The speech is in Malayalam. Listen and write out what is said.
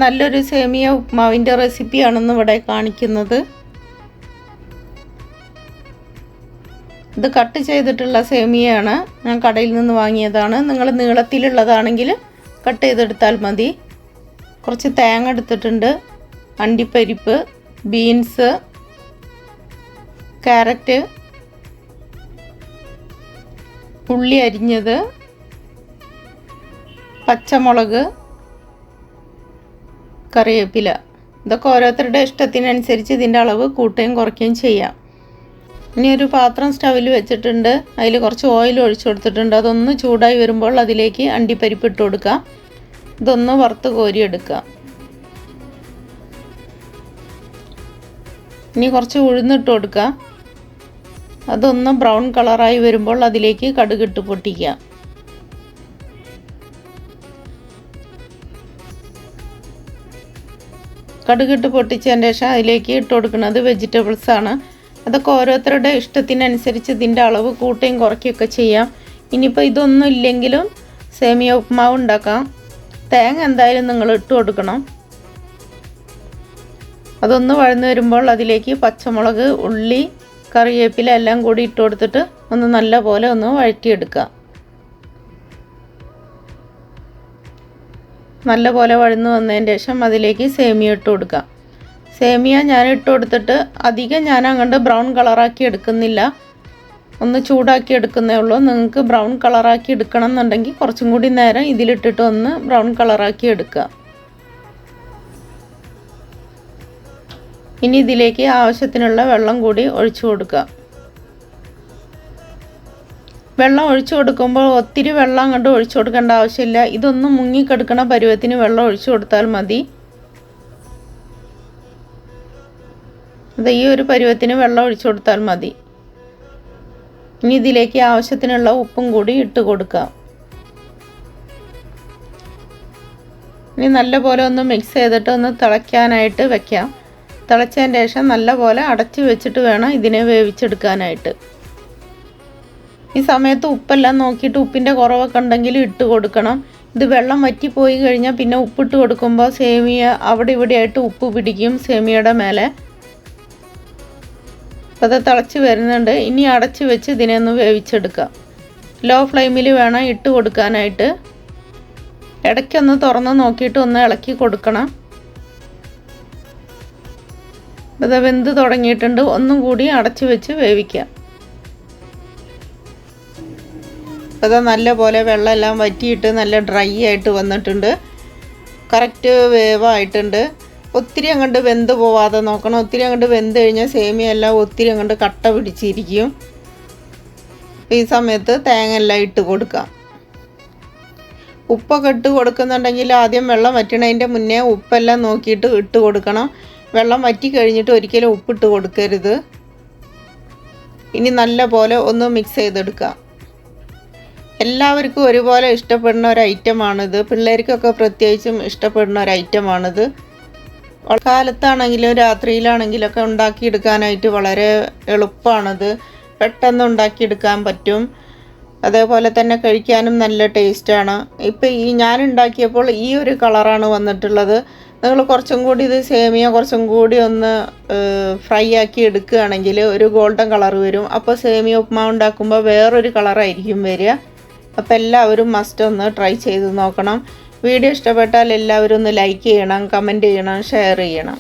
നല്ലൊരു സേമിയ ഉപ്മാവിൻ്റെ റെസിപ്പിയാണെന്ന് ഇവിടെ കാണിക്കുന്നത്. ഇത് കട്ട് ചെയ്തിട്ടുള്ള സേമിയയാണ്, ഞാൻ കടയിൽ നിന്ന് വാങ്ങിയതാണ്. നിങ്ങൾ നീളത്തിലുള്ളതാണെങ്കിൽ കട്ട് ചെയ്തെടുത്താൽ മതി. കുറച്ച് തേങ്ങ എടുത്തിട്ടുണ്ട്, അണ്ടിപ്പരിപ്പ്, ബീൻസ്, ക്യാരറ്റ്, ഉള്ളി അരിഞ്ഞത്, പച്ചമുളക്, കറിവേപ്പില. ഇതൊക്കെ ഓരോരുത്തരുടെ ഇഷ്ടത്തിനനുസരിച്ച് ഇതിൻ്റെ അളവ് കൂട്ടുകയും കുറയ്ക്കുകയും ചെയ്യാം. ഇനി ഒരു പാത്രം സ്റ്റവിൽ വെച്ചിട്ടുണ്ട്, അതിൽ കുറച്ച് ഓയിൽ ഒഴിച്ചു കൊടുത്തിട്ടുണ്ട്. അതൊന്ന് ചൂടായി വരുമ്പോൾ അതിലേക്ക് അണ്ടിപ്പരിപ്പ് ഇട്ട് കൊടുക്കുക. ഇതൊന്ന് വറുത്ത് കോരിയെടുക്കുക. ഇനി കുറച്ച് ഉഴുന്നിട്ട് കൊടുക്കുക. അതൊന്ന് ബ്രൗൺ കളറായി വരുമ്പോൾ അതിലേക്ക് കടുകിട്ട് പൊട്ടിക്കുക. കടുകിട്ട് പൊട്ടിച്ചതിന് ശേഷം അതിലേക്ക് ഇട്ട് കൊടുക്കുന്നത് വെജിറ്റബിൾസാണ്. അതൊക്കെ ഓരോരുത്തരുടെ ഇഷ്ടത്തിനനുസരിച്ച് ഇതിൻ്റെ അളവ് കൂട്ടുകയും കുറയ്ക്കുകയൊക്കെ ചെയ്യാം. ഇനിയിപ്പോൾ ഇതൊന്നും ഇല്ലെങ്കിലും സേമിയ ഉപ്മാവ് ഉണ്ടാക്കാം. തേങ്ങ എന്തായാലും നിങ്ങൾ ഇട്ട് കൊടുക്കണം. അതൊന്ന് വഴന്ന് വരുമ്പോൾ അതിലേക്ക് പച്ചമുളക്, ഉള്ളി, കറിവേപ്പില എല്ലാം കൂടി ഇട്ട് കൊടുത്തിട്ട് ഒന്ന് നല്ല പോലെ ഒന്ന് വഴറ്റിയെടുക്കുക. നല്ല പോലെ വഴന്ന് വന്നതിന് ശേഷം അതിലേക്ക് സേമിയ ഇട്ട് കൊടുക്കുക. സേമിയ ഞാൻ ഇട്ട് കൊടുത്തിട്ട് അധികം ഞാൻ അങ്ങോട്ട് ബ്രൗൺ കളറാക്കി എടുക്കുന്നില്ല, ഒന്ന് ചൂടാക്കി എടുക്കുന്നേ ഉള്ളൂ. നിങ്ങൾക്ക് ബ്രൗൺ കളറാക്കി എടുക്കണം എന്നുണ്ടെങ്കിൽ കുറച്ചും കൂടി നേരം ഇതിലിട്ടിട്ട് ഒന്ന് ബ്രൗൺ കളറാക്കി എടുക്കുക. ഇനി ഇതിലേക്ക് ആവശ്യത്തിനുള്ള വെള്ളം കൂടി ഒഴിച്ചു കൊടുക്കുക. വെള്ളം ഒഴിച്ചു കൊടുക്കുമ്പോൾ ഒത്തിരി വെള്ളം അങ്ങോട്ട് ഒഴിച്ചു കൊടുക്കേണ്ട ആവശ്യമില്ല. ഇതൊന്ന് മുങ്ങിക്കെടുക്കണ പരുവത്തിന് വെള്ളം ഒഴിച്ചു കൊടുത്താൽ മതി. അത് ഈ ഒരു പരുവത്തിന് വെള്ളം ഒഴിച്ചു കൊടുത്താൽ മതി. ഇനി ഇതിലേക്ക് ആവശ്യത്തിനുള്ള ഉപ്പും കൂടി ഇട്ട് കൊടുക്കുക. ഇനി നല്ലപോലെ ഒന്ന് മിക്സ് ചെയ്തിട്ട് ഒന്ന് തിളയ്ക്കാനായിട്ട് വെക്കാം. തിളച്ചതിന് ശേഷം നല്ലപോലെ അടച്ച് വെച്ചിട്ട് വേണം ഇതിനെ വേവിച്ചെടുക്കാനായിട്ട്. ഈ സമയത്ത് ഉപ്പെല്ലാം നോക്കിയിട്ട് ഉപ്പിൻ്റെ കുറവൊക്കെ ഉണ്ടെങ്കിൽ ഇട്ട് കൊടുക്കണം. ഇത് വെള്ളം വറ്റിപ്പോയി കഴിഞ്ഞാൽ പിന്നെ ഉപ്പിട്ട് കൊടുക്കുമ്പോൾ സേമിയ അവിടെ ഇവിടെ ആയിട്ട് ഉപ്പ് പിടിക്കും സേമിയയുടെ മേലെ. അപ്പോൾ അത് തിളച്ച് വരുന്നുണ്ട്. ഇനി അടച്ച് വെച്ച് ഇതിനെ ഒന്ന് വേവിച്ചെടുക്കാം. ലോ ഫ്ലെയിമിൽ വേണം ഇട്ട് കൊടുക്കാനായിട്ട്. ഇടയ്ക്കൊന്ന് തുറന്ന് നോക്കിയിട്ട് ഒന്ന് ഇളക്കി കൊടുക്കണം. അത് വെന്ത് തുടങ്ങിയിട്ടുണ്ട്. ഒന്നും കൂടി അടച്ച് വെച്ച് വേവിക്കാം. അത് നല്ലപോലെ വെള്ളമെല്ലാം വറ്റിയിട്ട് നല്ല ഡ്രൈ ആയിട്ട് വന്നിട്ടുണ്ട്. കറക്റ്റ് വേവായിട്ടുണ്ട്. ഒത്തിരി അങ്ങോട്ട് വെന്ത് പോവാതെ നോക്കണം. ഒത്തിരി അങ്ങോട്ട് വെന്ത് കഴിഞ്ഞാൽ സേമിയ എല്ലാം ഒത്തിരി അങ്ങോട്ട് കട്ട പിടിച്ചിരിക്കും. ഈ സമയത്ത് തേങ്ങ എല്ലാം ഇട്ട് കൊടുക്കാം. ഉപ്പൊക്കെ ഇട്ട് കൊടുക്കുന്നുണ്ടെങ്കിൽ ആദ്യം വെള്ളം വറ്റണതിൻ്റെ മുന്നേ ഉപ്പെല്ലാം നോക്കിയിട്ട് ഇട്ട് കൊടുക്കണം. വെള്ളം വറ്റി കഴിഞ്ഞിട്ട് ഒരിക്കലും ഉപ്പിട്ട് കൊടുക്കരുത്. ഇനി നല്ല പോലെ ഒന്ന് മിക്സ് ചെയ്തെടുക്കാം. എല്ലാവർക്കും ഒരുപോലെ ഇഷ്ടപ്പെടുന്ന ഒരു ഐറ്റമാണിത്. പിള്ളേർക്കൊക്കെ പ്രത്യേകിച്ചും ഇഷ്ടപ്പെടുന്ന ഒരു ഐറ്റമാണിത്. കാലത്താണെങ്കിലും രാത്രിയിലാണെങ്കിലൊക്കെ ഉണ്ടാക്കിയെടുക്കാനായിട്ട് വളരെ എളുപ്പമാണിത്. പെട്ടെന്ന് ഉണ്ടാക്കിയെടുക്കാൻ പറ്റും. അതേപോലെ തന്നെ കഴിക്കാനും നല്ല ടേസ്റ്റാണ്. ഇപ്പോൾ ഞാൻ ഉണ്ടാക്കിയപ്പോൾ ഈ ഒരു കളറാണ് വന്നിട്ടുള്ളത്. നിങ്ങൾ കുറച്ചും കൂടി ഇത് സേമിയ കുറച്ചും കൂടി ഒന്ന് ഫ്രൈ ആക്കി എടുക്കുകയാണെങ്കിൽ ഒരു ഗോൾഡൻ കളർ വരും. അപ്പോൾ സേമിയ ഉപ്മാവ് ഉണ്ടാക്കുമ്പോൾ വേറൊരു കളറായിരിക്കും വരിക. അപ്പോൾ എല്ലാവരും മസ്റ്റ് ഒന്ന് ട്രൈ ചെയ്ത് നോക്കണം. വീഡിയോ ഇഷ്ടപ്പെട്ടാൽ എല്ലാവരും ഒന്ന് ലൈക്ക് ചെയ്യണം, കമൻറ്റ് ചെയ്യണം, ഷെയർ ചെയ്യണം.